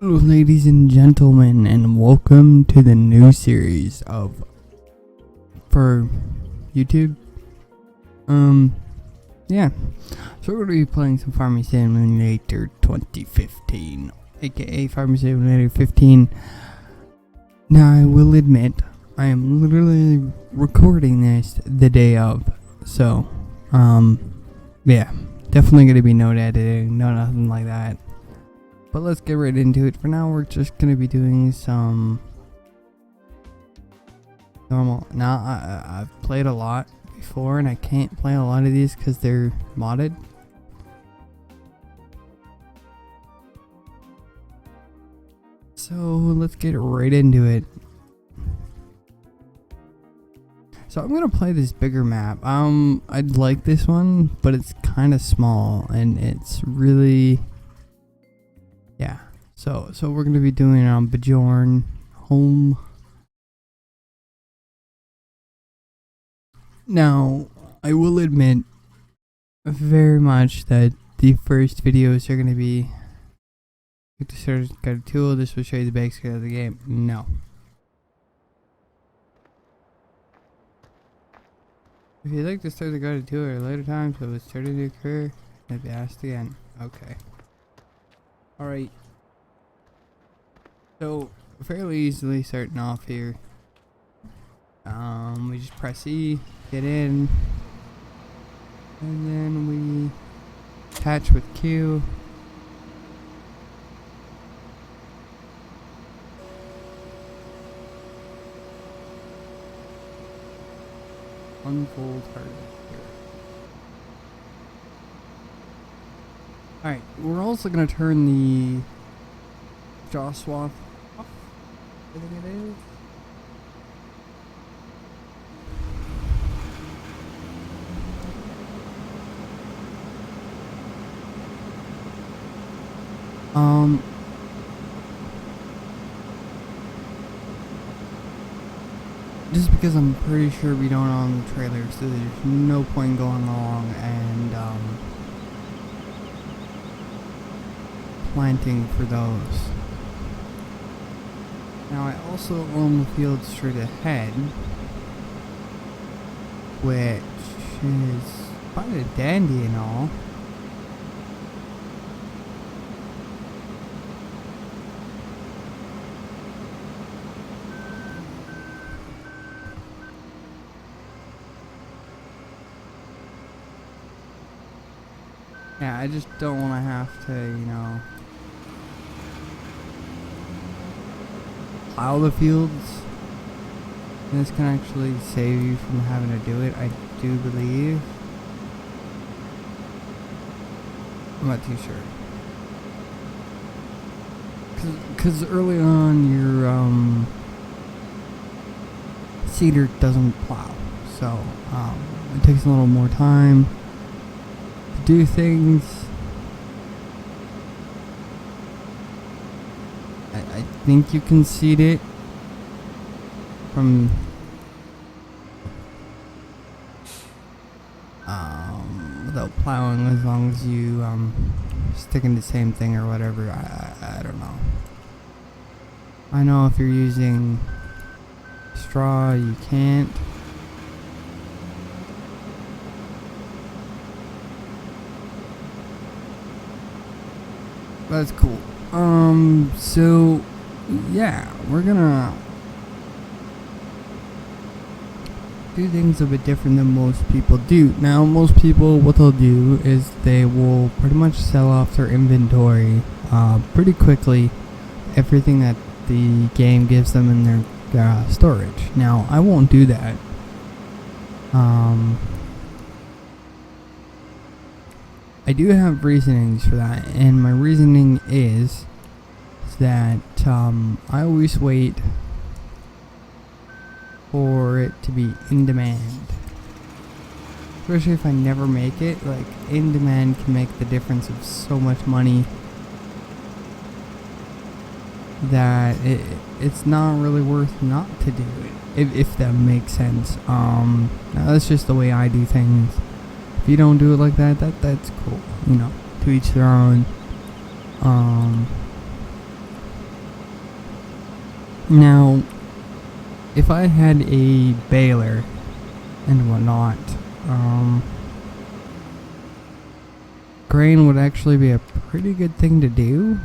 Hello, ladies and gentlemen, and welcome to the new series for YouTube. Yeah. So we're gonna be playing some Farming Simulator 2015, aka Farming Simulator 15. Now, I will admit, I am literally recording this the day of, so yeah, definitely gonna be no editing, no nothing like that. But let's get right into it. For now, we're just gonna be doing some normal. Now, I've played a lot before, and I can't play a lot of these because they're modded. So let's get right into it. So I'm gonna play this bigger map. I'd like this one, but it's kind of small, and it's really. Yeah, so we're gonna be doing Bjorn home. Now, I will admit very much that the first videos are gonna be to start got a tool. This will show you the basics of the game. No. If you'd like to start the guided tour at a later time, so it's starting to occur, and be asked again. Okay. Alright. So, fairly easily starting off here. We just press E, get in, and then we attach with Q. Unfold target here. Alright, we're also going to turn the jaw swath off. I think it is. Just because I'm pretty sure we don't own the trailer, so there's no point going along and planting for those. Now I also own the field straight ahead, which is quite a dandy and all. Yeah, I just don't want to have to, plow the fields. And this can actually save you from having to do it, I do believe. I'm not too sure. Cause early on your seeder doesn't plow, so it takes a little more time to do things. I think you can seed it from without plowing, as long as you stick in the same thing or whatever. I don't know. I know if you're using straw you can't. That's cool. So yeah, we're gonna do things a bit different than most people do. Now, most people, what they'll do is they will pretty much sell off their inventory pretty quickly, everything that the game gives them in their storage. Now, I won't do that. I do have reasonings for that, and my reasoning is that I always wait for it to be in demand. Especially if I never make it, like, in demand can make the difference of so much money that it's not really worth not to do it, if that makes sense. Now that's just the way I do things. If you don't do it like that, that's cool, to each their own. Now, if I had a baler and whatnot, grain would actually be a pretty good thing to do.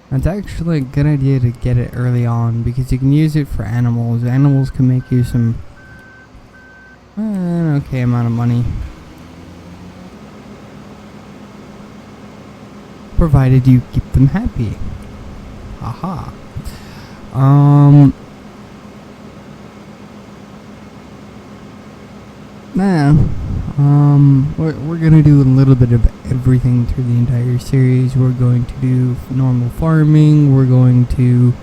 It's actually a good idea to get it early on because you can use it for animals. Animals can make you some an okay amount of money, provided you keep them happy. Haha. We're gonna do a little bit of everything through the entire series. We're going to do normal farming. We're going to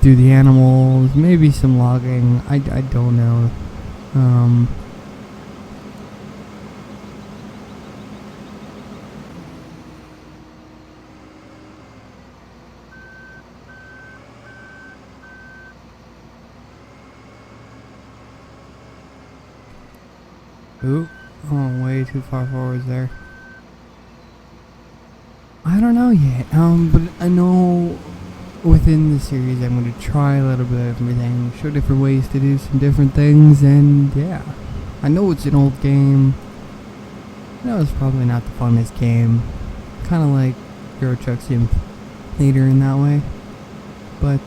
do the animals, maybe some logging. I don't know. Ooh, oh, way too far forward there. I don't know yet. But I know within the series I'm going to try a little bit of everything, show different ways to do some different things, and yeah. I know it's an old game. I know it's probably not the funnest game. Kind of like Euro Truck Simulator in that way. But,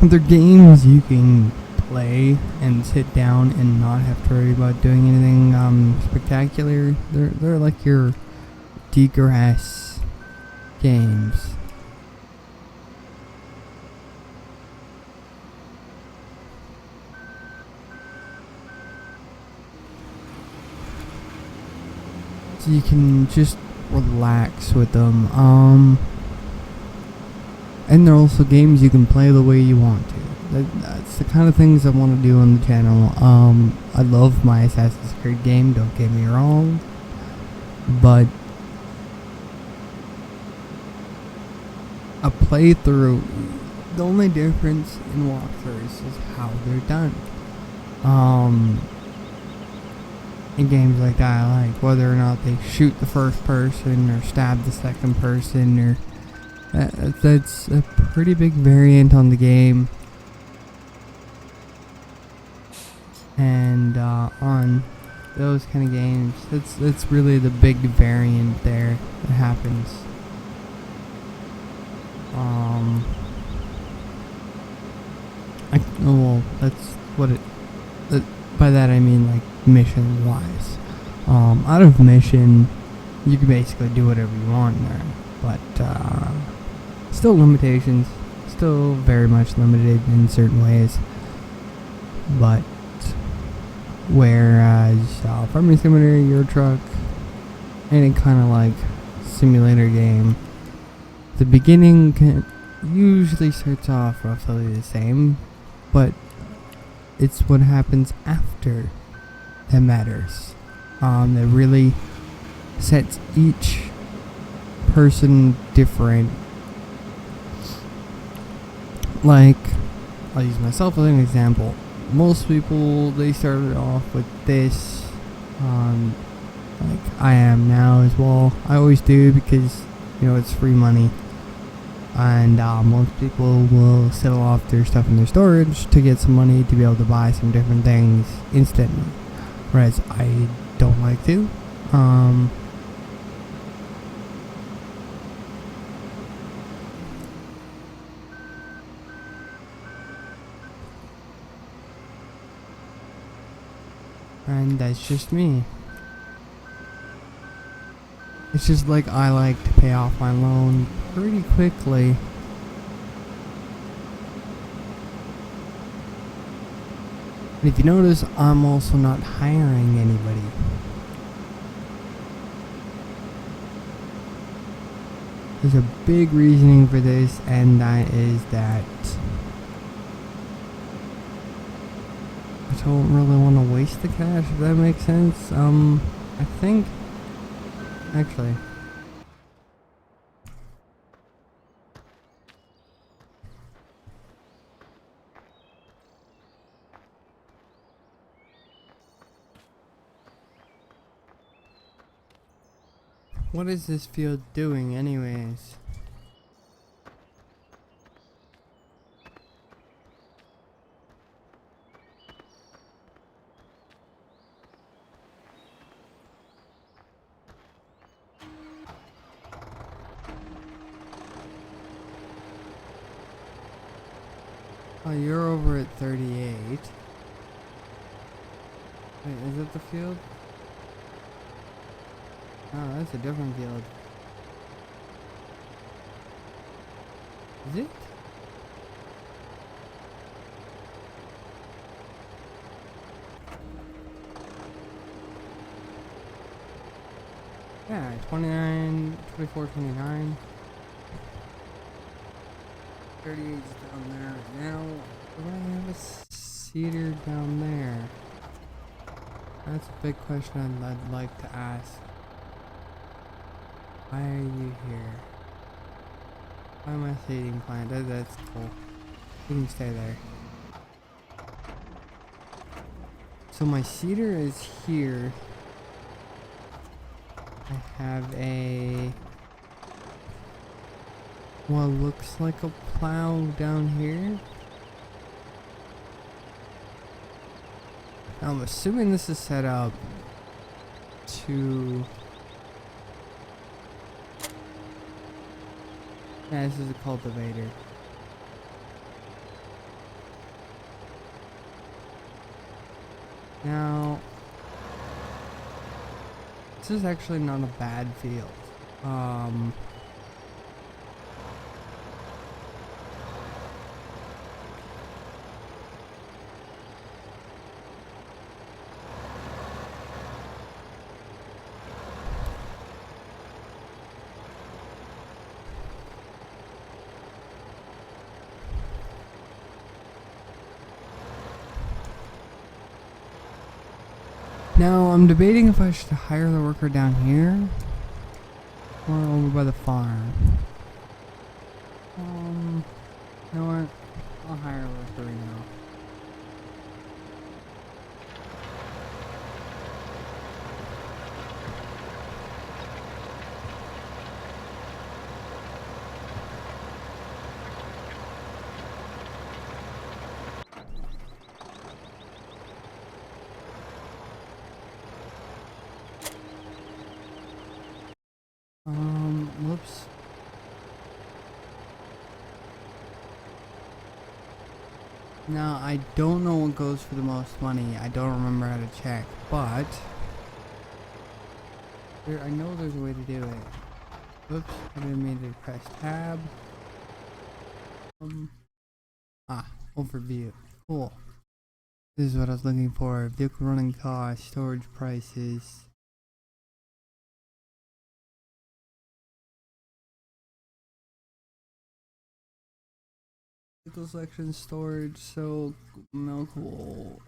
they're games you can play and sit down and not have to worry about doing anything spectacular. They're like your degrass games. So you can just relax with them. And they're also games you can play the way you want to. That's the kind of things I want to do on the channel. I love my Assassin's Creed game, don't get me wrong. But a playthrough, the only difference in walkthroughs is how they're done. In games like that, I like whether or not they shoot the first person or stab the second person, or that's a pretty big variant on the game. And on those kind of games, that's really the big variant there that happens. Well, that's what it. By that I mean like mission wise. Out of mission, you can basically do whatever you want there, but still limitations, still very much limited in certain ways. But whereas Farming Simulator, Euro Truck, any kind of like simulator game, the beginning usually starts off roughly the same, but it's what happens after that matters. That really sets each person different. Like, I'll use myself as an example. Most people, they started off with this, like I am now as well. I always do because, you know, it's free money. And most people will sell off their stuff in their storage to get some money to be able to buy some different things instantly. Whereas I don't like to. And that's just me. It's just like I like to pay off my loan pretty quickly. And if you notice, I'm also not hiring anybody. There's a big reasoning for this, and that is that I don't really want to waste the cash, if that makes sense. I think, actually, What is this field doing anyways? Oh, you're over at 38. Wait, is it the field? Oh, that's a different field. Is it? Yeah, 29, 24, 29. 38's down there right now. Why do I have a cedar down there? That's a big question I'd like to ask. Why are you here? Why am I seeding plant? That's cool. You can stay there. So my cedar is here. I have a what looks like a plow down here. Now, I'm assuming this is set up to... Yeah, this is a cultivator. Now, this is actually not a bad field. Now, I'm debating if I should hire the worker down here or over by the farm. You know what? I'll hire a worker right now. Whoops. Now, I don't know what goes for the most money. I don't remember how to check, but I know there's a way to do it. Oops, I didn't mean to press tab. Overview. Cool. This is what I was looking for. Vehicle running costs, storage prices. Vehicle selection, storage, so milk wool.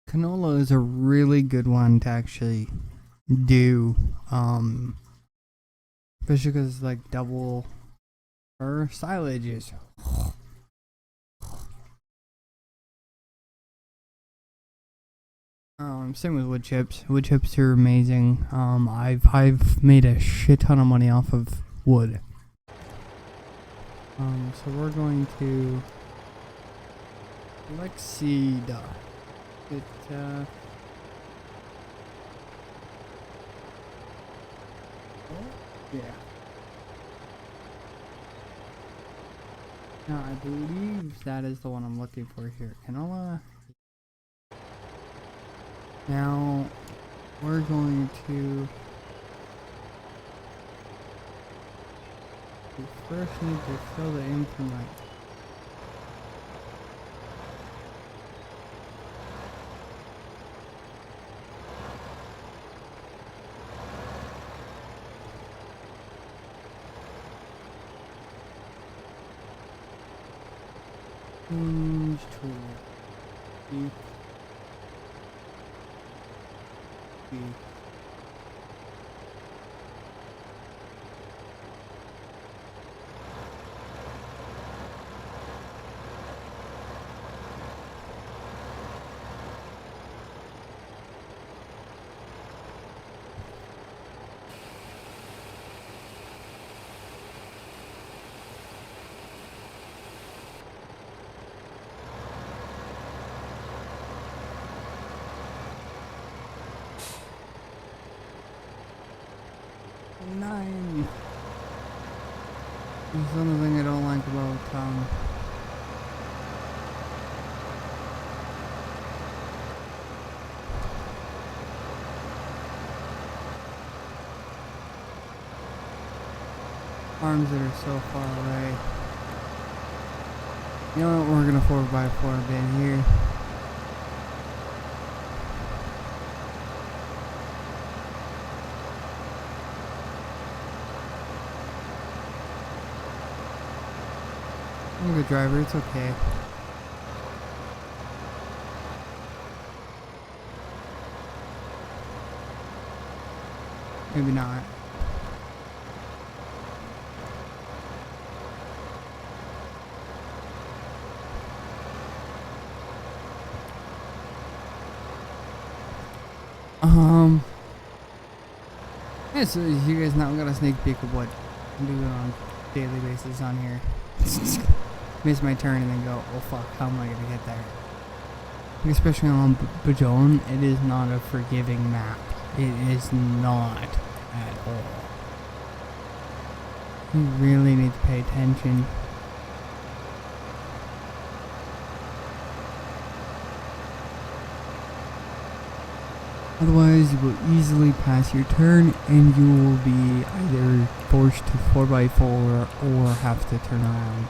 Canola is a really good one to actually do. Especially because it's like double or silage is. Same with wood chips. Wood chips are amazing. I've made a shit ton of money off of wood. So we're going to select seed. Oh, yeah. Now I believe that is the one I'm looking for here. Canola. Now we're going to we first need to fill the implement. Change tool. 9. That's another thing I don't like about farms that are so far away. You know what, we're gonna 4x4 a bit here. I'm a good driver, it's okay. Maybe not. Yeah, so you guys now got a sneak peek of what I'm doing on a daily basis on here. Miss my turn and then go, oh fuck, how am I gonna get there? Especially on Bajon, it is not a forgiving map. It is not at all. You really need to pay attention. Otherwise, you will easily pass your turn and you will be either forced to 4x4 or have to turn around.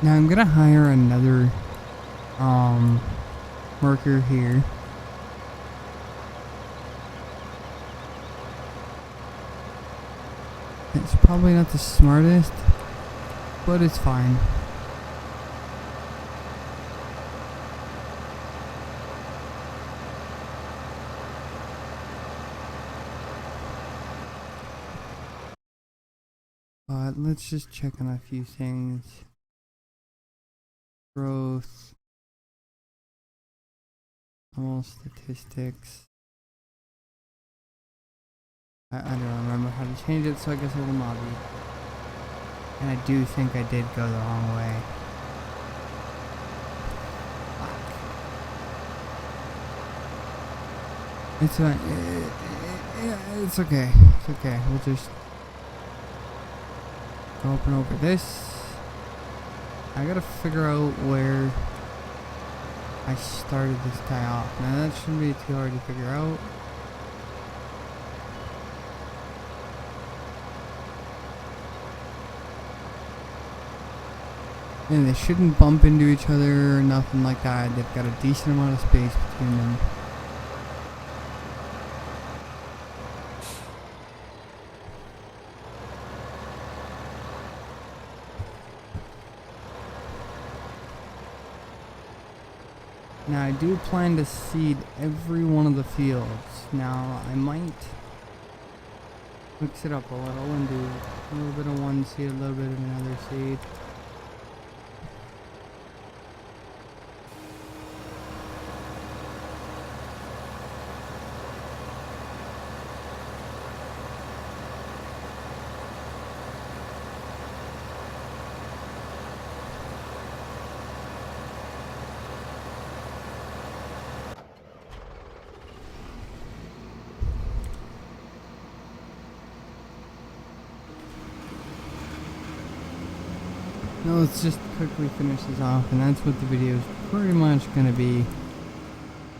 Now I'm gonna hire another worker here. It's probably not the smartest, but it's fine. But let's just check on a few things. Growth. All statistics. I don't remember how to change it, so I guess I will not be. And I do think I did go the wrong way. Fuck. It's fine. It's okay. It's okay. We'll just go up and over this. I gotta figure out where I started this guy off. Now that shouldn't be too hard to figure out. And they shouldn't bump into each other or nothing like that. They've got a decent amount of space between them. Now I do plan to seed every one of the fields. Now I might mix it up a little and do a little bit of one seed, a little bit of another seed. Now let's just quickly finish this off, and that's what the video is pretty much going to be.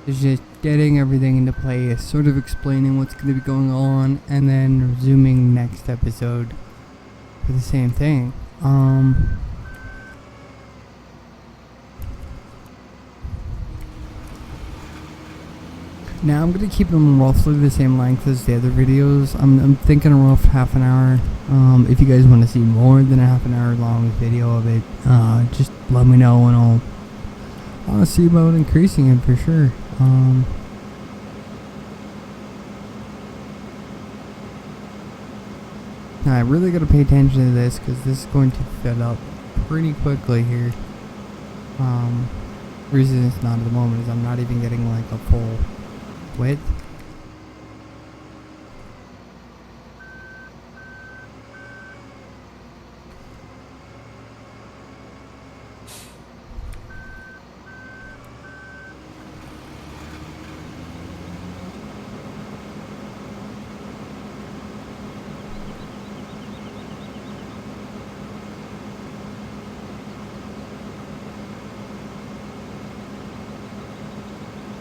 Is just getting everything into place, sort of explaining what's going to be going on, and then resuming next episode for the same thing. Now I'm going to keep them roughly the same length as the other videos. I'm thinking a rough half an hour. If you guys want to see more than a half an hour long video of it, just let me know and I'll see about increasing it for sure. Now I really got to pay attention to this because this is going to fill up pretty quickly here. Reason it's not at the moment is I'm not even getting like a full width.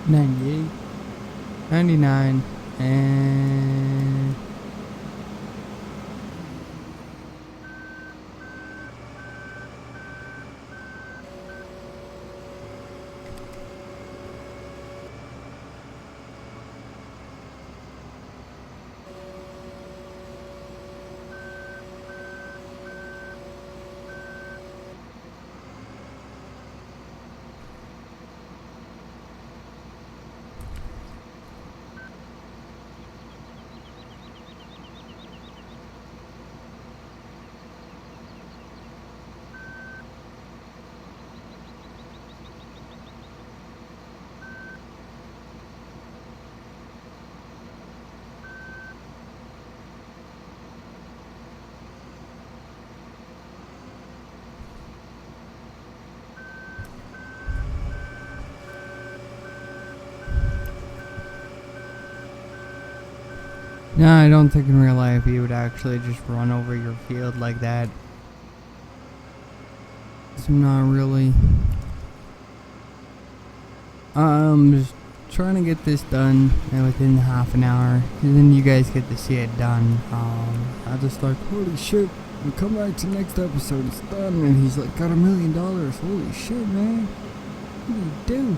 98, 99, and no, I don't think in real life you would actually just run over your field like that. So I'm not really. I'm just trying to get this done within half an hour, and then you guys get to see it done. I just like, holy shit, we come back to the next episode, it's done, and he's like, got $1 million. Holy shit, man. What do you do?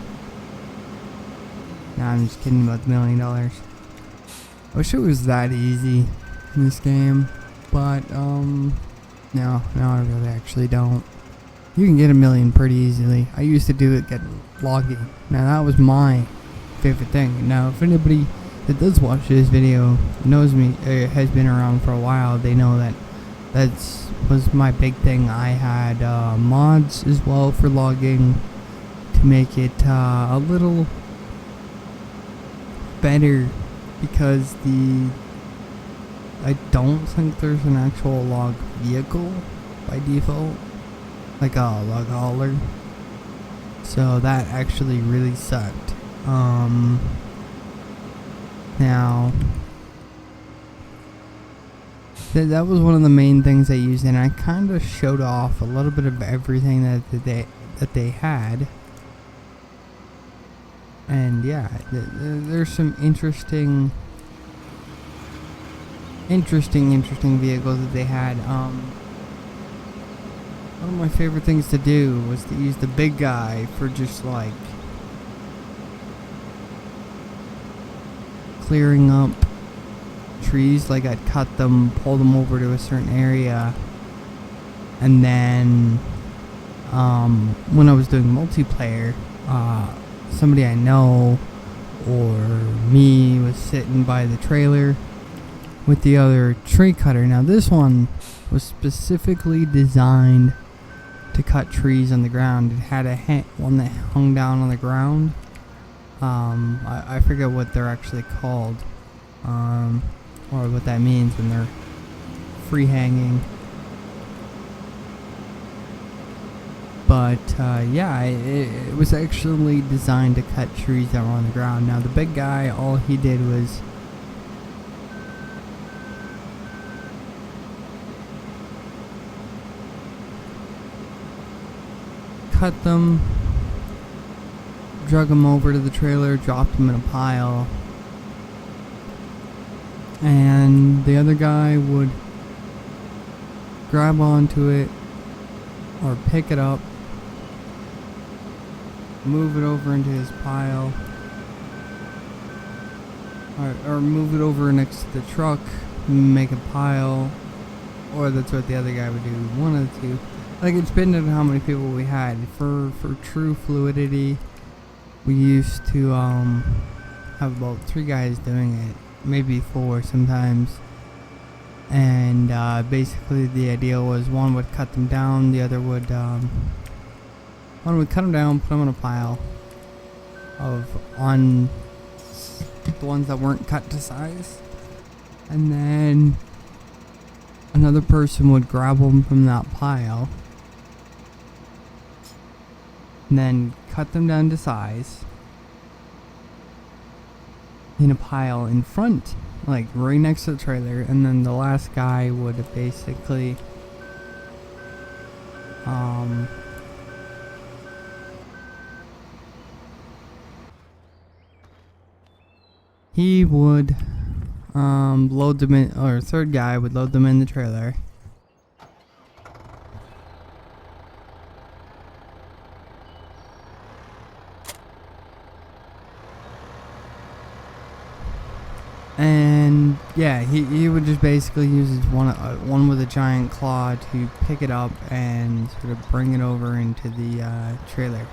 Nah, I'm just kidding about the $1 million. I wish it was that easy in this game, but no, I really actually don't. You can get $1 million pretty easily. I used to do it getting logging. Now that was my favorite thing. Now if anybody that does watch this video knows me, has been around for a while, they know that was my big thing. I had mods as well for logging to make it a little better, because I don't think there's an actual log vehicle by default, like a log hauler, so that actually really sucked. Now that was one of the main things I used, and I kind of showed off a little bit of everything that they had. And yeah, there's some interesting vehicles that they had. One of my favorite things to do was to use the big guy for just like clearing up trees. Like I'd cut them, pull them over to a certain area, and then when I was doing multiplayer, somebody I know or me was sitting by the trailer with the other tree cutter. Now this one was specifically designed to cut trees on the ground. It had one that hung down on the ground. I forget what they're actually called, or what that means when they're free hanging. But yeah, it was actually designed to cut trees that were on the ground. Now the big guy, all he did was cut them, drug them over to the trailer, dropped them in a pile, and the other guy would grab onto it or pick it up, move it over into his pile, or move it over next to the truck, make a pile, or that's what the other guy would do, one of the two. Like, it depended on how many people we had. For true fluidity, we used to have about 3 guys doing it, maybe 4 sometimes. And basically the idea was one would cut them down, the other would one would cut them down, put them in a pile on the ones that weren't cut to size, and then another person would grab them from that pile and then cut them down to size in a pile in front, like right next to the trailer, and then the last guy would basically he would load them in, or third guy would load them in the trailer. And yeah, he would just basically use his one with a giant claw to pick it up and sort of bring it over into the trailer.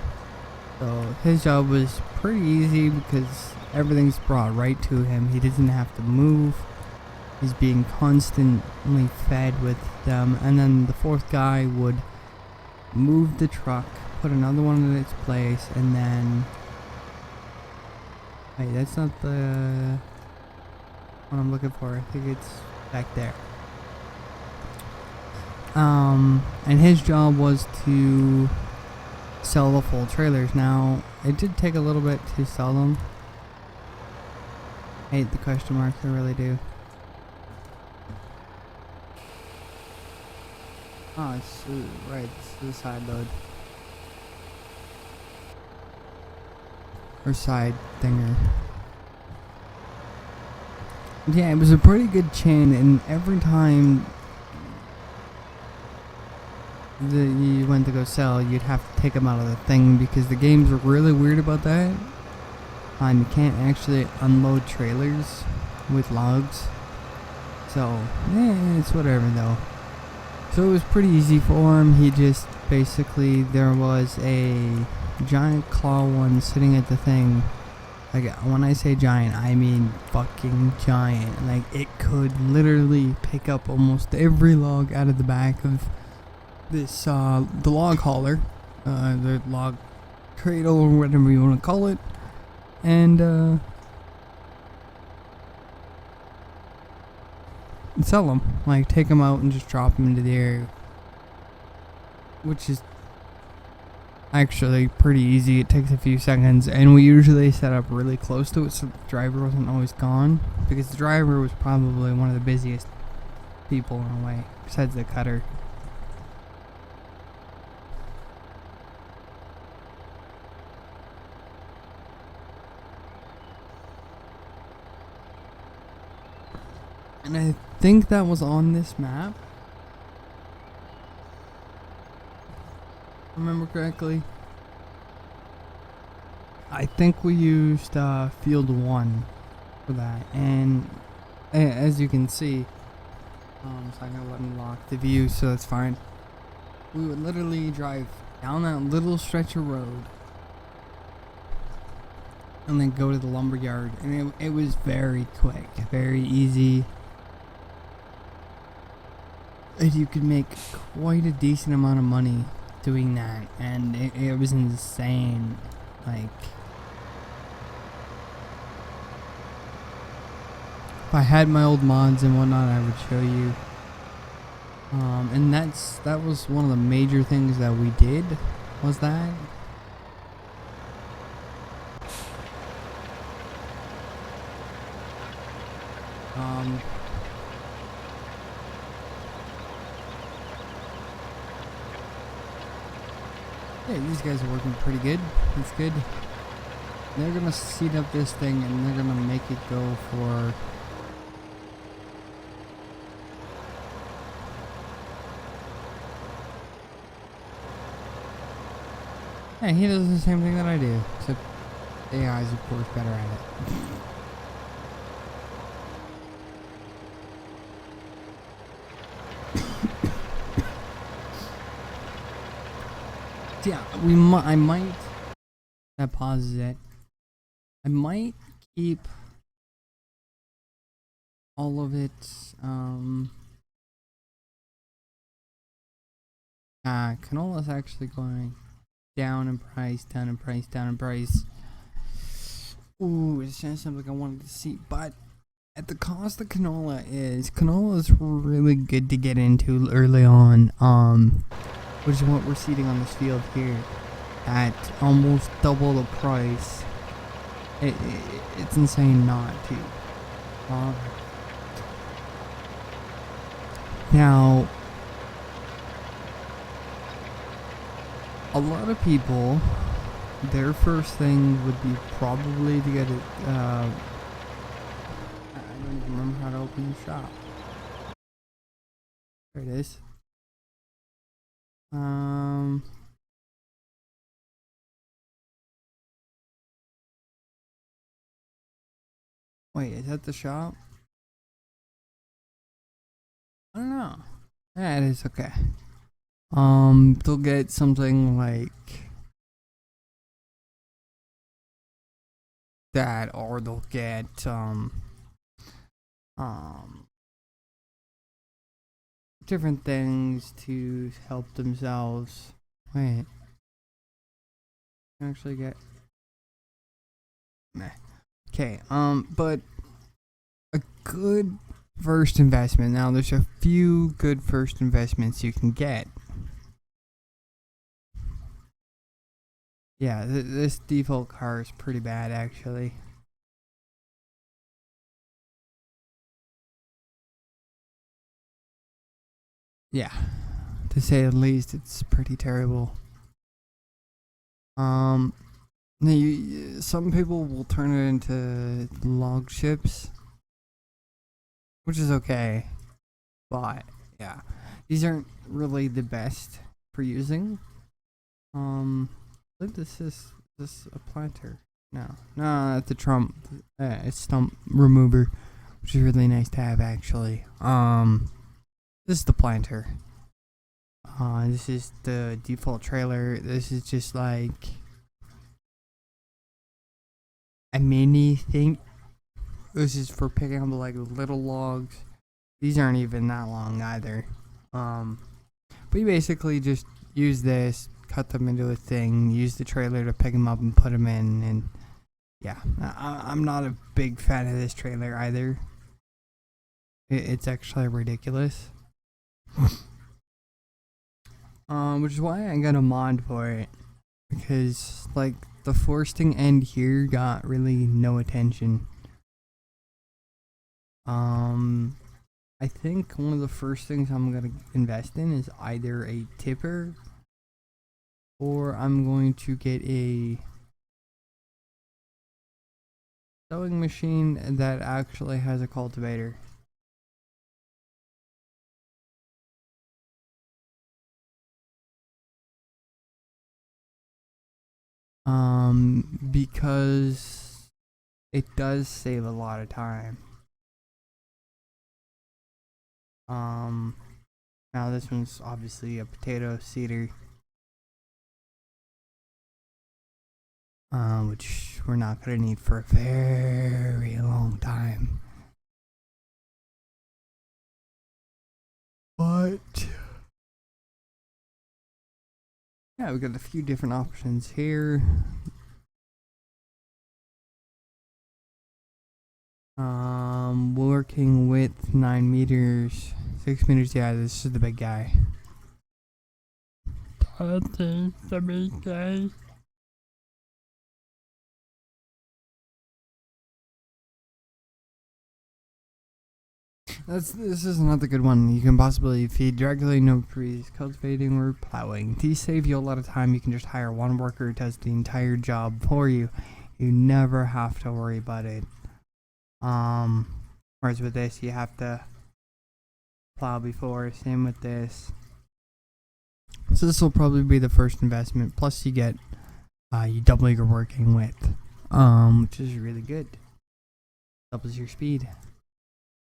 So his job was pretty easy because everything's brought right to him. He doesn't have to move. He's being constantly fed with them. And then the fourth guy would move the truck, put another one in its place, and then... Hey, that's not the... what I'm looking for. I think it's back there. And his job was to sell the full trailers. Now, it did take a little bit to sell them. I hate the question marks, I really do. Oh, it's right, it's the side load. Or side thinger. Yeah, it was a pretty good chain, and every time that you went to go sell, you'd have to take them out of the thing because the game's really weird about that. You can't actually unload trailers with logs. So, it's whatever though. So it was pretty easy for him. He just basically, there was a giant claw one sitting at the thing. Like, when I say giant, I mean fucking giant. Like, it could literally pick up almost every log out of the back of this, the log hauler, the log cradle, or whatever you want to call it, and, sell them. Like, take them out and just drop them into the air, which is actually pretty easy. It takes a few seconds, and we usually set up really close to it so the driver wasn't always gone, because the driver was probably one of the busiest people in a way, besides the cutter. And I think that was on this map, remember correctly. I think we used field 1 for that, and as you can see, so I'm gonna let me lock the view, so that's fine. We would literally drive down that little stretch of road and then go to the lumber yard, and it was very quick, very easy. And you could make quite a decent amount of money doing that, and it was insane. Like, if I had my old mods and whatnot, I would show you. And that was one of the major things that we did, was that. Yeah, these guys are working pretty good. That's good. They're gonna seat up this thing and they're gonna make it go for... Yeah, he does the same thing that I do, except AI is of course better at it. Yeah, I might... That pauses it. I might keep all of it, canola's actually going down in price, down in price, down in price. Ooh, it's just something I wanted to see, but at the cost of canola is really good to get into early on, which is what we're seeding on this field here at almost double the price. It's insane not to. Now, a lot of people, their first thing would be probably to get don't even remember how to open the shop. There it is. Wait, is that the shop? I don't know. Yeah, it is okay. They'll get something like that, or they'll get different things to help themselves. Wait, actually get meh. Okay, but a good first investment. Now, there's a few good first investments you can get. Yeah, this default car is pretty bad, actually. Yeah, to say the least, it's pretty terrible. Some people will turn it into log ships, which is okay, but yeah, these aren't really the best for using. I think this is a planter. No, that's a stump remover, which is really nice to have actually. This is the planter. This is the default trailer. This is just like a mini thing. This is for picking up like little logs. These aren't even that long either. But you basically just use this, cut them into a thing, use the trailer to pick them up and put them in, and yeah, I'm not a big fan of this trailer either. It's actually ridiculous. Which is why I got a mod for it, because like the foresting end here got really no attention. I think one of the first things I'm gonna invest in is either a tipper, or I'm going to get a sewing machine that actually has a cultivator. Because it does save a lot of time. Now this one's obviously a potato seeder, which we're not gonna need for a very long time. But yeah, we got a few different options here. Working width 9 meters, 6 meters. Yeah, this is the big guy. That is the big guy. This is another good one. You can possibly feed directly, no trees, cultivating or plowing. These save you a lot of time. You can just hire one worker who does the entire job for you. You never have to worry about it. Whereas with this, you have to plow before. Same with this. So this will probably be the first investment. Plus, you get you double your working width, which is really good. Doubles your speed,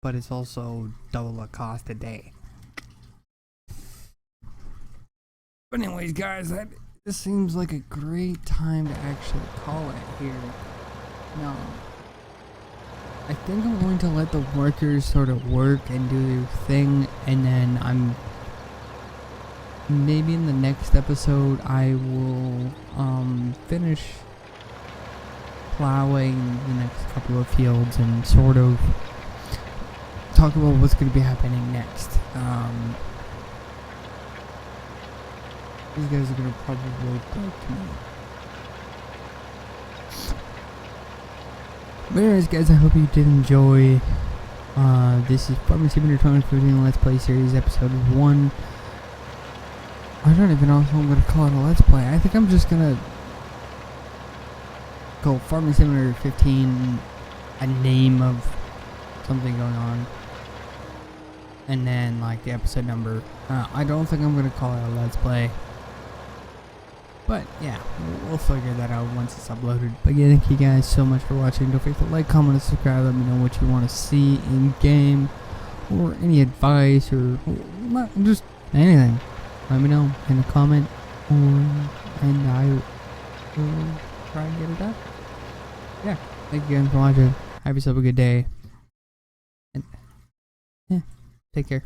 but it's also double the cost a day. But anyways, guys, this seems like a great time to actually call it here. No. I think I'm going to let the workers sort of work and do their thing, and then maybe in the next episode I will finish plowing the next couple of fields and sort of talk about what's going to be happening next. These guys are going to probably break me. But anyways, guys, I hope you did enjoy. This is Farming Simulator 2015 Let's Play Series Episode 1. I don't even know if I'm going to call it a Let's Play. I think I'm just going to go Farming Simulator 15, a name of something going on. And then like the episode number. I don't think I'm gonna call it a Let's Play. But yeah, we'll figure that out once it's uploaded. But yeah, thank you guys so much for watching. Don't forget to like, comment, and subscribe. Let me know what you want to see in game, or any advice, or just anything. Let me know in a comment, and I will try and get it done. Yeah, thank you again for watching. Have yourself a good day, and yeah, take care.